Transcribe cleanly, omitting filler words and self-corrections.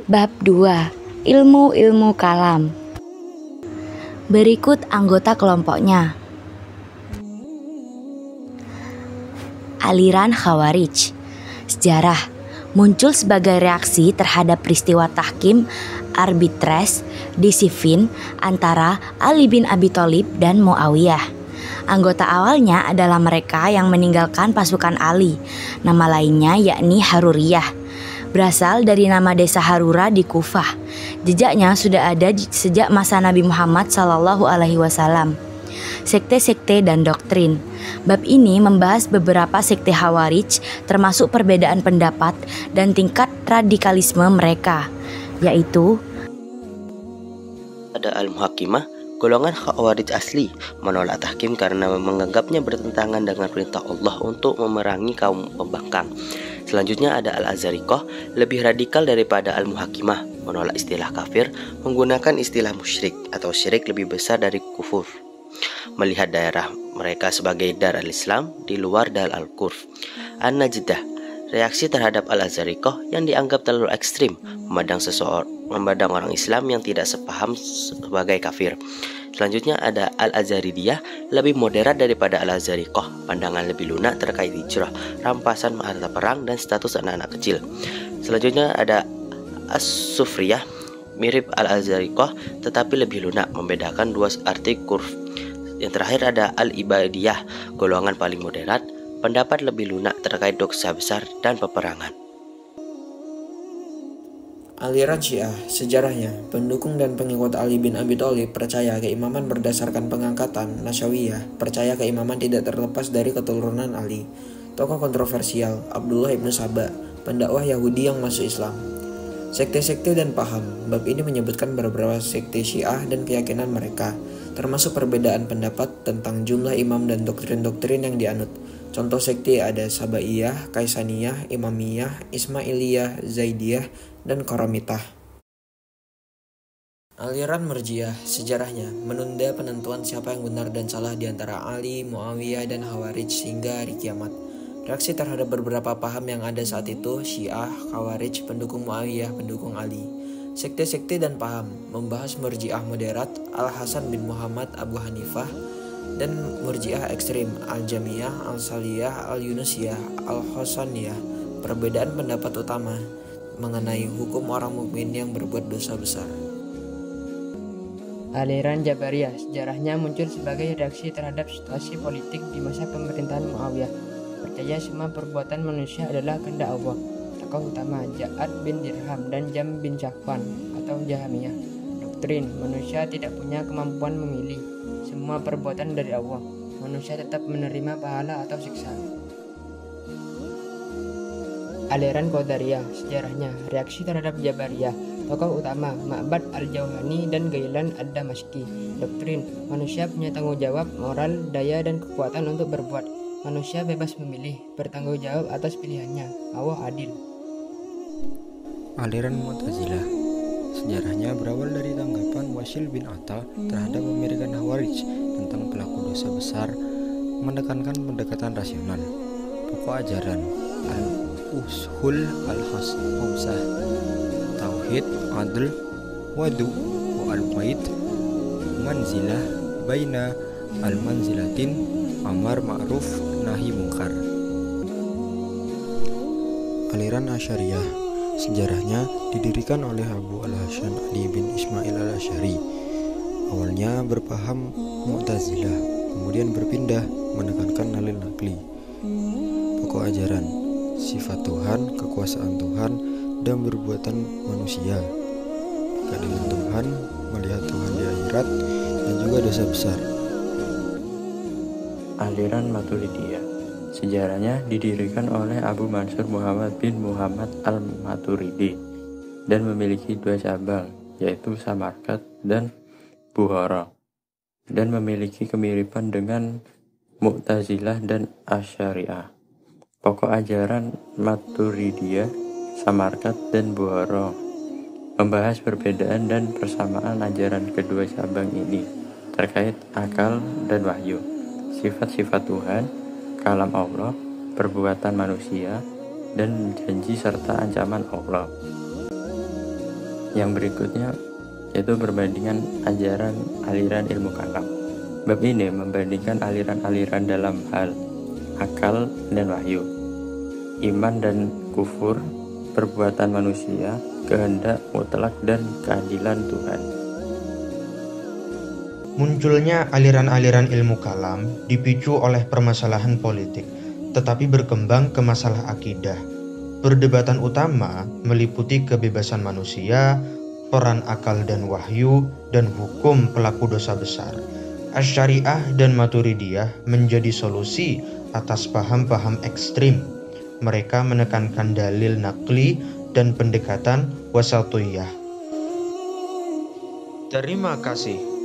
Bab 2. Ilmu-ilmu kalam. Berikut anggota kelompoknya. Aliran Khawarij. Sejarah muncul sebagai reaksi terhadap peristiwa tahkim arbitres di Siffin antara Ali bin Abi Thalib dan Muawiyah. Anggota awalnya adalah mereka yang meninggalkan pasukan Ali. Nama lainnya yakni Haruriyah, berasal dari nama desa Harura di Kufah. Jejaknya sudah ada sejak masa Nabi Muhammad SAW. Sekte-sekte dan doktrin. Bab ini membahas beberapa sekte Khawarij, termasuk perbedaan pendapat dan tingkat radikalisme mereka, yaitu ada Al-Muhakimah, golongan Khawarij asli, menolak tahkim karena menganggapnya bertentangan dengan perintah Allah untuk memerangi kaum pembangkang. Selanjutnya ada Al-Azariqah, lebih radikal daripada Al-Muhakimah, menolak istilah kafir, menggunakan istilah musyrik atau syirik lebih besar dari kufur, melihat daerah mereka sebagai dar al-Islam di luar dar al-Kufr. An-Najdah, reaksi terhadap Al-Azariqah yang dianggap terlalu ekstrim, memandang orang Islam yang tidak sepaham sebagai kafir. Selanjutnya ada Al-Azaridiyah, lebih moderat daripada Al-Azariqah, pandangan lebih lunak terkait hijrah, rampasan harta perang dan status anak-anak kecil. Selanjutnya ada As-Sufriyah, mirip Al-Azariqah tetapi lebih lunak, membedakan dua arti kurf. Yang terakhir ada Al-Ibadiyah, golongan paling moderat, pendapat lebih lunak terkait dosa besar dan peperangan. Aliran Syiah, sejarahnya, pendukung dan pengikut Ali bin Abi Thalib percaya keimaman berdasarkan pengangkatan. Nasyawiyah percaya keimaman tidak terlepas dari keturunan Ali. Tokoh kontroversial, Abdullah ibnu Saba, pendakwah Yahudi yang masuk Islam. Sekte-sekte dan paham. Bab ini menyebutkan beberapa sekte Syiah dan keyakinan mereka, termasuk perbedaan pendapat tentang jumlah imam dan doktrin-doktrin yang dianut. Contoh sekte ada Sabaiyah, Kaisaniyah, Imamiyah, Ismailiyah, Zaidiyah, dan Qaramitah. Aliran Murji'ah, sejarahnya, menunda penentuan siapa yang benar dan salah di antara Ali, Muawiyah, dan Khawarij hingga hari kiamat. Reaksi terhadap beberapa paham yang ada saat itu, Syiah, Khawarij, pendukung Muawiyah, pendukung Ali. Sekte-sekte dan paham, membahas Murji'ah moderat, Al-Hasan bin Muhammad Abu Hanifah, dan Murji'ah ekstrim, Al-Jamiyah, Al-Saliyah, Al-Yunusiyah, Al-Hosaniyah. Perbedaan pendapat utama mengenai hukum orang mukmin yang berbuat dosa besar. Aliran Jabariyah, sejarahnya muncul sebagai reaksi terhadap situasi politik di masa pemerintahan Muawiyah. Percaya semua perbuatan manusia adalah kehendak Allah. Tokoh utama Ja'ad bin Dirham dan Jam bin Safwan atau Jahamiyah. Doktrin, manusia tidak punya kemampuan memilih. Semua perbuatan dari Allah. Manusia tetap menerima pahala atau siksa. Aliran Qadariyah, sejarahnya reaksi terhadap Jabariyah. Tokoh utama Ma'bad al-Jauhani dan Gailan ad-Damashqi. Doktrin, manusia punya tanggung jawab moral, daya, dan kekuatan untuk berbuat. Manusia bebas memilih, bertanggung jawab atas pilihannya. Allah adil. Aliran Mu'tazilah, sejarahnya berawal dari tanggapan Wasil bin Atta terhadap pemirikan Khawarij tentang pelaku dosa besar, menekankan pendekatan rasional. Pokok ajaran Al-Ushul Al-Khamsah, Tauhid, Adl, Wadu, wa Al-Bait, Manzilah, Baina Al-Manzilatin, Amar Ma'ruf, Nahi Mungkar. Aliran Asy'ariyah, sejarahnya didirikan oleh Abu al-Hasan Ali bin Ismail al-Asy'ari. Awalnya berpaham Mu'tazilah, kemudian berpindah menekankan nalil nakli. Pokok ajaran, sifat Tuhan, kekuasaan Tuhan, dan perbuatan manusia, keadilan Tuhan, melihat Tuhan di akhirat, dan juga dosa besar. Aliran Maturidiyah, sejarahnya didirikan oleh Abu Mansur Muhammad bin Muhammad al-Maturidi dan memiliki dua cabang, yaitu Samarkand dan Bukhara, dan memiliki kemiripan dengan Mu'tazilah dan Asy'ariyah. Pokok ajaran Maturidiyah, Samarkand, dan Bukhara membahas perbedaan dan persamaan ajaran kedua cabang ini terkait akal dan wahyu, sifat-sifat Tuhan, kalam Allah, perbuatan manusia, dan janji serta ancaman Allah. yang berikutnya yaitu perbandingan ajaran aliran ilmu kalam. Bab ini membandingkan aliran-aliran dalam hal akal dan wahyu, iman dan kufur, perbuatan manusia, kehendak mutlak dan keadilan Tuhan. Munculnya aliran-aliran ilmu kalam dipicu oleh permasalahan politik, tetapi berkembang ke masalah akidah. Perdebatan utama meliputi kebebasan manusia, peran akal dan wahyu, dan hukum pelaku dosa besar. Asy'ariyah dan Maturidiyah menjadi solusi atas paham-paham ekstrim. Mereka menekankan dalil naqli dan pendekatan wasatiyah. Terima kasih.